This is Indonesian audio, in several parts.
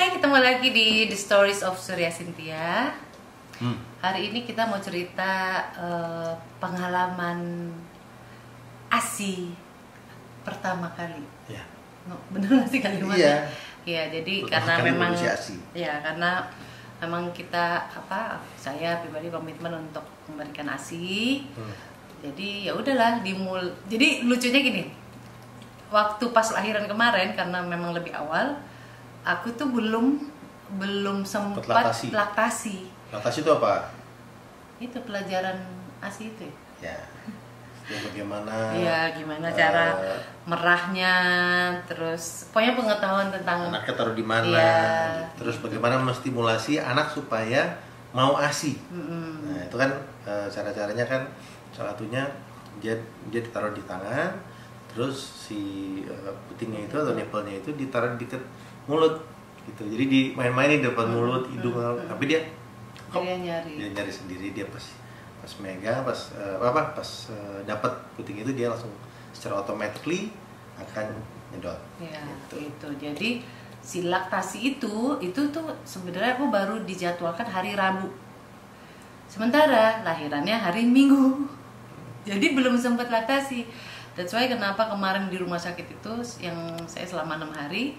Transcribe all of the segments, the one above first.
Hai, ketemu lagi di The Stories of Surya Cynthia. Hari ini kita mau cerita pengalaman ASI pertama kali. Ya. Bener gak sih kalimatnya? Iya. Iya, jadi pertama karena kali memang ASI. ya karena memang kita saya pribadi komitmen untuk memberikan ASI. Jadi ya udahlah Jadi lucunya gini. Waktu pas lahiran kemarin karena memang lebih awal, aku tuh belum sempat laktasi. Laktasi itu apa? Itu pelajaran ASI itu. Ya. Bagaimana? Iya, gimana cara merahnya, terus pokoknya pengetahuan tentang anaknya taruh di mana, iya, terus bagaimana menstimulasi anak supaya mau ASI. Nah, itu kan cara-caranya kan salah satunya dia ditaruh di tangan, terus si putingnya itu atau nipelnya itu ditaruh di dekat mulut gitu. Jadi dimain-mainin depan mulut, hidung, tapi dia nyari sendiri. Dia pas megang, pas dapat puting itu dia langsung secara automatically akan nyedot. Ya, gitu. Jadi si laktasi itu tuh sebenarnya aku baru dijadwalkan hari Rabu. Sementara lahirannya hari Minggu. Jadi belum sempat laktasi. That's why kenapa kemarin di rumah sakit itu yang saya selama 6 hari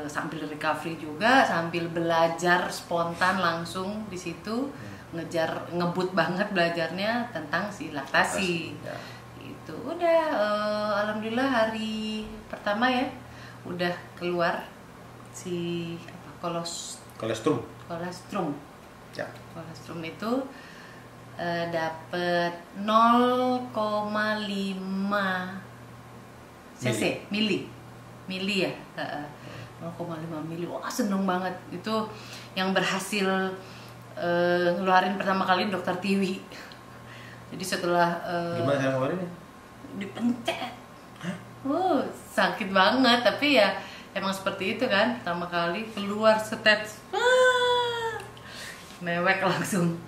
sambil recovery juga, sambil belajar spontan langsung di situ, ngebut banget belajarnya tentang si laktasi. Ya. Itu udah alhamdulillah hari pertama ya udah keluar si Kolestrum. Ya. Kolestrum itu dapet 0,5 cc mili ya. 0,5 mili. Wah, seneng banget. Itu yang berhasil ngeluarin pertama kali dokter Tiwi. Jadi setelah gimana cara ngeluarinnya? Dipencet. Sakit banget, tapi ya emang seperti itu kan. Pertama kali keluar setet, mewek langsung.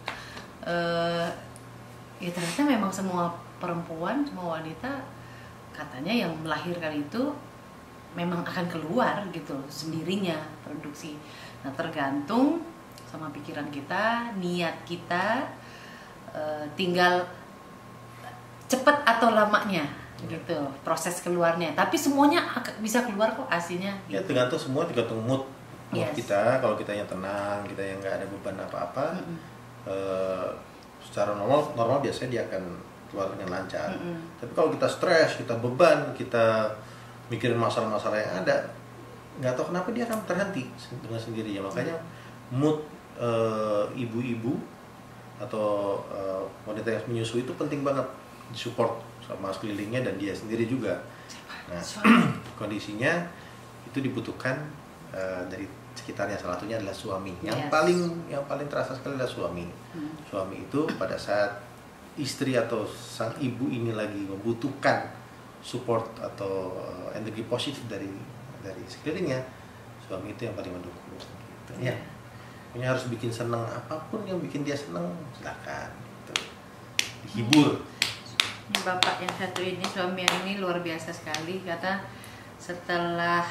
Ya ternyata memang semua perempuan, semua wanita katanya yang melahirkan itu memang akan keluar gitu sendirinya produksi. Nah, tergantung sama pikiran kita, niat kita, tinggal cepet atau lamanya gitu proses keluarnya. Tapi semuanya bisa keluar kok aslinya. Ya tergantung mood kita. Kalau kita yang tenang, kita yang nggak ada beban apa-apa, secara normal biasanya dia akan keluar dengan lancar. Tapi kalau kita stres, kita beban, kita mikirin masalah-masalah yang ada, nggak tahu kenapa dia akan terhenti dengan sendirinya. Makanya mood ibu-ibu atau wanita yang menyusui itu penting banget disupport sama sekelilingnya dan dia sendiri juga. Nah, kondisinya itu dibutuhkan dari sekitarnya, salah satunya adalah suami. Yang paling terasa sekali adalah suami. Suami itu pada saat istri atau sang ibu ini lagi membutuhkan support atau energi positif dari sekelilingnya, suami itu yang paling mendukung. Gitu. Ya. Punya harus bikin senang, apapun yang bikin dia senang silakan. Gitu. Dihibur. Bapak yang satu ini, suami yang ini luar biasa sekali. Kata setelah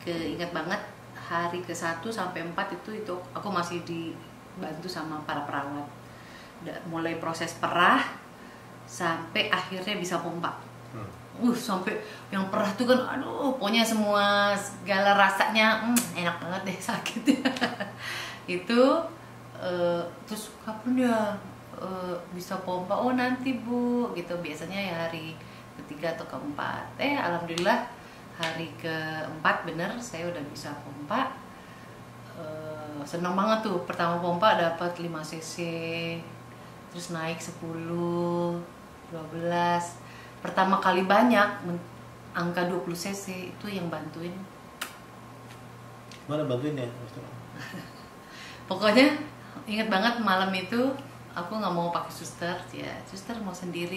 ingat banget hari ke-1 sampai 4 itu aku masih dibantu sama para perawat. Mulai proses perah sampai akhirnya bisa pompa. Sampai yang perah tuh kan, pokoknya segala rasanya enak banget deh, sakit ya. Itu terus kapan ya bisa pompa? Nanti Bu, gitu biasanya ya hari ketiga atau keempat. Alhamdulillah hari keempat bener saya udah bisa pompa. Senang banget tuh, pertama pompa dapat 5 cc, terus naik 10, 12. Pertama kali banyak, angka 20 cc itu yang bantuin. Mana bantuinnya? Pokoknya ingat banget malam itu aku nggak mau pakai suster, ya suster mau sendiri,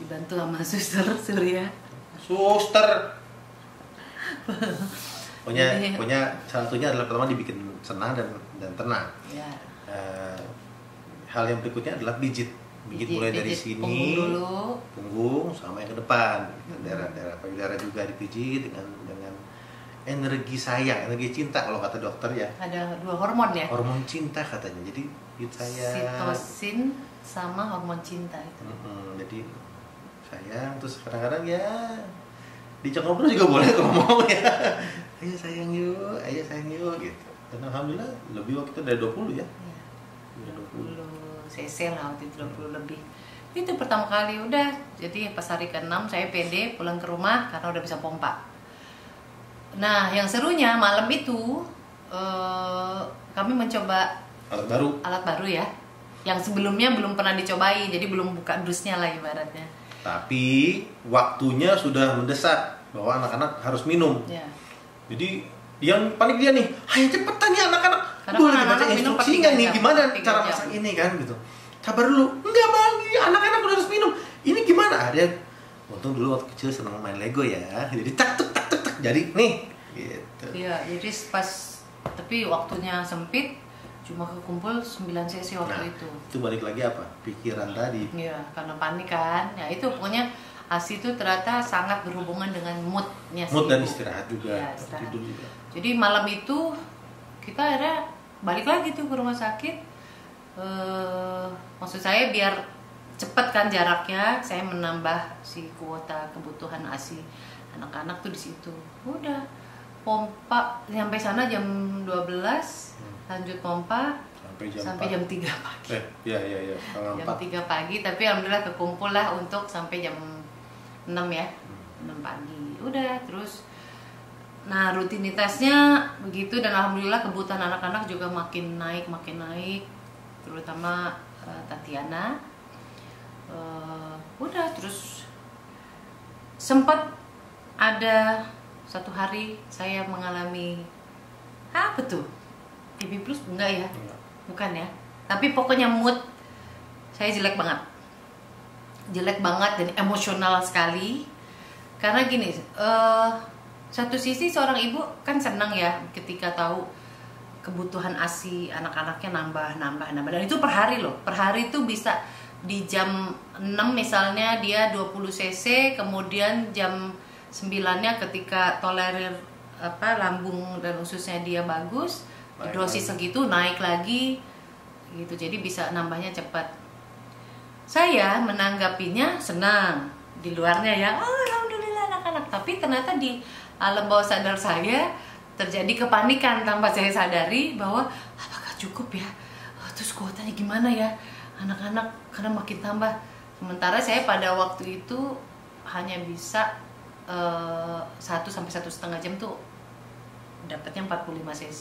dibantu sama suster Surya. Suster. Pokoknya salah satunya adalah pertama dibikin senang dan tenang. Ya. Hal yang berikutnya adalah pijit mulai dari sini, punggung sama yang ke depan, daerah payudara juga dipijit dengan energi sayang, energi cinta kalau kata dokter ya. Ada 2 hormon ya. Hormon cinta katanya. Jadi saya Sitosin sama hormon cinta itu. Jadi sayang, terus kadang-kadang ya diajak ngobrol juga boleh kalau mau ya. Ayo sayang yuk, gitu. Dan alhamdulillah lebih waktu itu dari 20 ya. Iya. Udah 20 cc lah waktu itu, 20 lebih. Itu pertama kali udah. Jadi pas hari ke-6 saya pede pulang ke rumah karena udah bisa pompa. Nah, yang serunya malam itu kami mencoba alat baru ya. Yang sebelumnya belum pernah dicobain, jadi belum buka dusnya lah ibaratnya. Tapi waktunya sudah mendesak bahwa anak-anak harus minum. Ya. Jadi yang panik dia nih, ayo cepetan nih anak-anak. Karena Gue kan lagi baca anak-anak minum instruksinya per 3 nih, jam, gimana per 3 cara jam. masak ini kan gitu. Sabar dulu, enggak bang, anak-anak udah harus minum. Ini gimana? Dia untung dulu waktu kecil senang main Lego ya, jadi tak, jadi nih, gitu. Iya, jadi pas tapi waktunya sempit, cuma kekumpul 9 cc waktu itu. Itu balik lagi apa? Pikiran tadi. Iya, karena panik kan. Ya itu pokoknya ASI itu ternyata sangat berhubungan dengan moodnya Mood dan ibu. istirahat juga, Iya, istirahat. tidur juga. Jadi malam itu kita akhirnya balik lagi tuh ke rumah sakit. Maksud saya biar cepet kan jaraknya, saya menambah si kuota kebutuhan ASI anak-anak tuh di situ. Udah pompa sampai sana jam 12, lanjut pompa sampai jam 3 pagi. Iya, Jam 3 pagi, tapi alhamdulillah kekumpul lah untuk sampai jam 6 ya. 6 pagi. Udah, terus nah rutinitasnya begitu dan alhamdulillah kebutuhan anak-anak juga makin naik, terutama Tatiana. Udah, terus sempat ada satu hari saya mengalami apa tuh? TB plus enggak ya? Bukan ya. Tapi pokoknya mood saya jelek banget dan emosional sekali. Karena gini, satu sisi seorang ibu kan senang ya ketika tahu kebutuhan ASI anak-anaknya nambah dan itu per hari loh. Per hari itu bisa di jam 6 misalnya dia 20 cc, kemudian jam 9-nya ketika tolerir lambung dan ususnya dia bagus, dosis segitu naik lagi gitu. Jadi bisa nambahnya cepat. Saya menanggapinya senang di luarnya ya, alhamdulillah anak-anak. Tapi ternyata di alam bawah sadar saya terjadi kepanikan tanpa saya sadari bahwa apakah cukup ya, terus kuotanya gimana ya anak-anak karena makin tambah. Sementara saya pada waktu itu hanya bisa 1 sampai 1,5 jam tuh dapatnya 45 cc.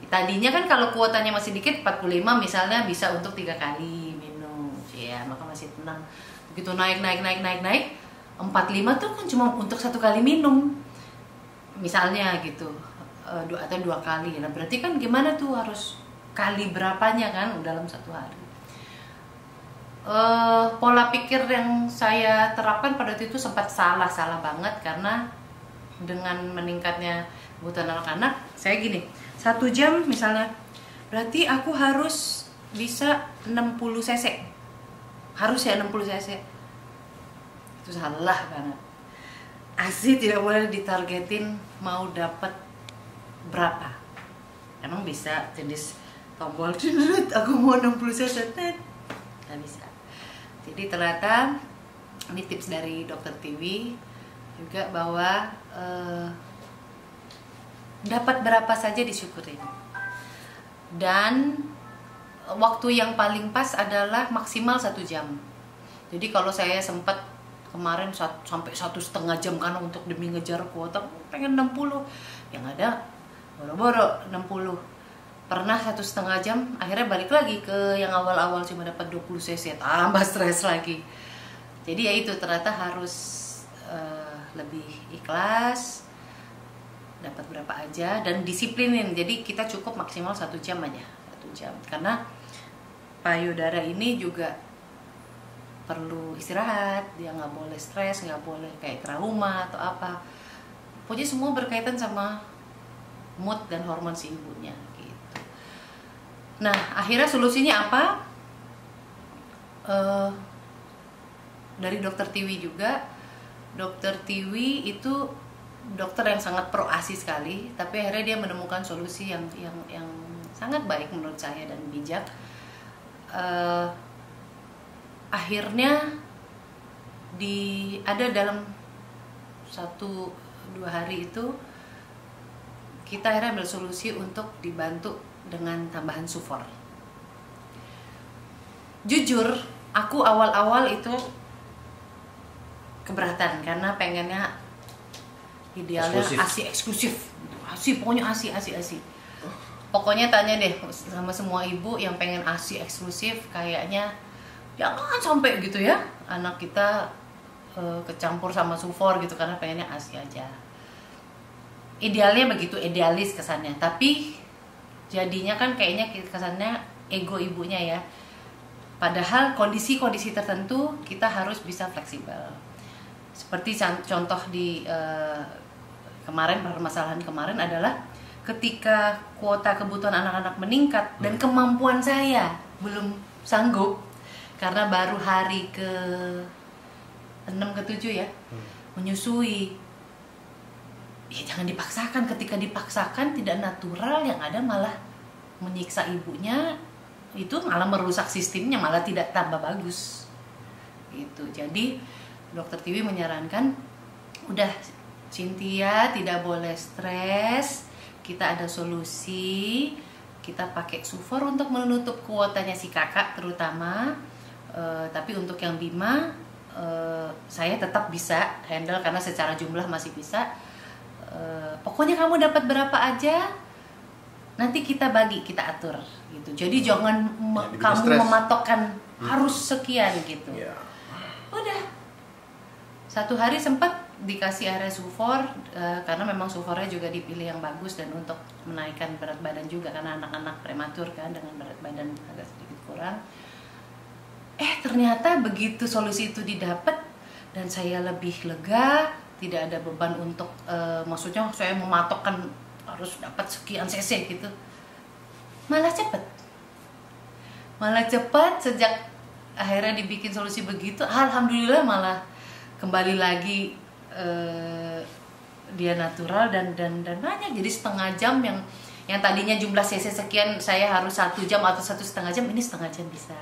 Tadinya kan kalau kuotanya masih dikit 45 misalnya bisa untuk 3 kali minum ya, maka masih tenang. Begitu naik 45 tuh kan cuma untuk 1 kali minum misalnya gitu, atau 2 kali. Nah berarti kan gimana tuh harus kali berapanya kan dalam 1 hari. Pola pikir yang saya terapkan pada waktu itu sempat salah banget, karena dengan meningkatnya kebutuhan anak-anak saya gini, 1 jam misalnya berarti aku harus bisa 60 cc, harus ya 60 cc. Itu salah banget. ASI tidak boleh ditargetin mau dapat berapa. Emang bisa jenis tombol aku mau 60 cc, nggak bisa. Jadi ternyata ini tips dari Dokter Tiwi juga bahwa dapat berapa saja disyukurin. Dan waktu yang paling pas adalah maksimal 1 jam. Jadi kalau saya sempat kemarin sampai 1,5 jam kan untuk demi ngejar kuota, pengen 60, yang ada boro-boro 60. Pernah 1,5 jam, akhirnya balik lagi ke yang awal-awal cuma dapat 20 cc, tambah stres lagi. Jadi ya itu, ternyata harus lebih ikhlas, dapat berapa aja dan disiplinin. Jadi kita cukup maksimal 1 jam aja, 1 jam. Karena payudara ini juga perlu istirahat, dia nggak boleh stres, nggak boleh kayak trauma atau apa. Pokoknya semua berkaitan sama mood dan hormon si ibunya gitu. Nah akhirnya solusinya apa? Dari Dokter Tiwi juga. Dokter Tiwi itu dokter yang sangat pro ASI sekali, tapi akhirnya dia menemukan solusi yang sangat baik menurut saya dan bijak. Akhirnya ada dalam 1-2 hari itu kita akhirnya ambil solusi untuk dibantu dengan tambahan sufor. Jujur, aku awal-awal itu keberatan karena pengennya idealnya ASI eksklusif. ASI, pokoknya ASI. Pokoknya tanya deh sama semua ibu yang pengen ASI eksklusif, kayaknya jangan sampai gitu ya anak kita kecampur sama sufor gitu karena pengennya ASI aja. Idealnya begitu, idealis kesannya. Tapi jadinya kan kayaknya kesannya ego ibunya ya. Padahal kondisi-kondisi tertentu kita harus bisa fleksibel. Seperti contoh di kemarin, permasalahan kemarin adalah ketika kuota kebutuhan anak-anak meningkat dan kemampuan saya belum sanggup karena baru hari ke 6 ke 7 ya menyusui. Ya jangan dipaksakan, ketika dipaksakan tidak natural, yang ada malah menyiksa ibunya, itu malah merusak sistemnya, malah tidak tambah bagus gitu. Jadi dokter Tiwi menyarankan, udah Cynthia tidak boleh stres, kita ada solusi, kita pakai sufor untuk menutup kuotanya si kakak terutama. Tapi untuk yang Bima saya tetap bisa handle karena secara jumlah masih bisa. Pokoknya kamu dapat berapa aja, nanti kita bagi, kita atur gitu. Jadi jangan kamu mematokkan harus sekian gitu. Udah 1 hari sempat dikasih area sufor karena memang sufornya juga dipilih yang bagus dan untuk menaikkan berat badan juga karena anak-anak prematur kan dengan berat badan agak sedikit kurang. Ternyata begitu solusi itu didapat dan saya lebih lega, tidak ada beban untuk maksudnya saya mematokkan harus dapat sekian cc gitu. Malah cepat sejak akhirnya dibikin solusi begitu, alhamdulillah malah kembali lagi dia natural dan banyak. Jadi setengah jam yang tadinya jumlah cc sekian saya harus 1 jam atau 1,5 jam, ini setengah jam bisa.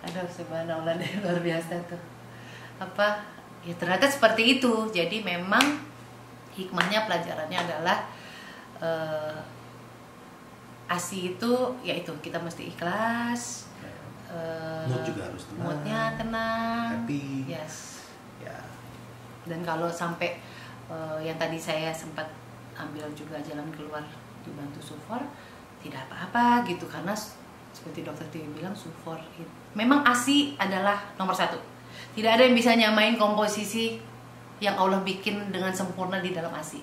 Aduh subhanallah, luar biasa tuh. Ya ternyata seperti itu. Jadi memang hikmahnya, pelajarannya adalah ASI itu yaitu kita mesti ikhlas, mood juga harus tenang, moodnya tenang, happy. Yes. Ya. Dan kalau sampai yang tadi saya sempat ambil juga jalan keluar dibantu sufor, tidak apa-apa gitu, karena seperti dokter Tiwi bilang, sufor memang ASI adalah nomor 1. Tidak ada yang bisa nyamain komposisi yang Allah bikin dengan sempurna di dalam ASI.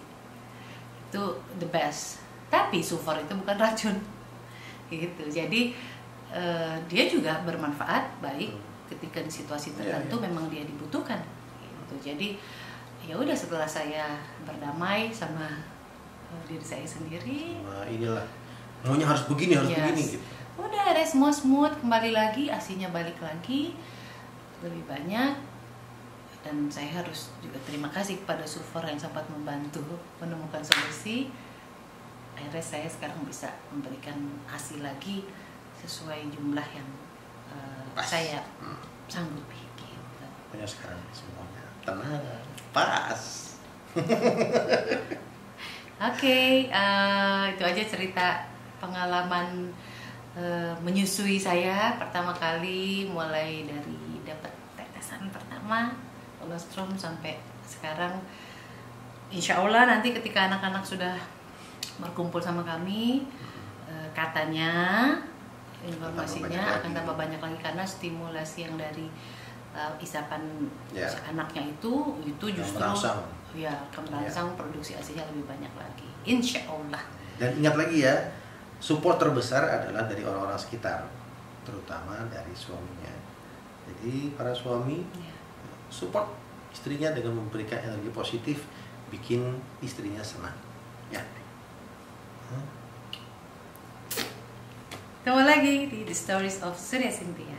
Itu the best. Tapi sufor itu bukan racun. Gitu. Jadi dia juga bermanfaat baik ketika di situasi tertentu memang dia dibutuhkan. Gitu. Jadi ya udah, setelah saya berdamai sama diri saya sendiri, inilah maunya harus begini, harus begini gitu. Udah ada semua smooth, kembali lagi, ASI-nya balik lagi lebih banyak. Dan saya harus juga terima kasih kepada sufor yang sempat membantu menemukan solusi. Akhirnya saya sekarang bisa memberikan ASI lagi sesuai jumlah yang saya sanggupi gitu. Pokoknya sekarang semuanya tenang, pas. Oke, itu aja cerita pengalaman menyusui saya pertama kali, mulai dari dapat tetesan pertama kolostrum sampai sekarang. Insya Allah nanti ketika anak-anak sudah berkumpul sama kami, katanya informasinya akan tambah banyak lagi karena stimulasi yang dari isapan anaknya itu justru akan merangsang produksi ASI-nya lebih banyak lagi, insya Allah. Dan ingat lagi ya, support terbesar adalah dari orang-orang sekitar, terutama dari suaminya. Jadi para suami support istrinya dengan memberikan energi positif, bikin istrinya senang. Ya. Ketemu lagi di The Stories of Surya Cynthia.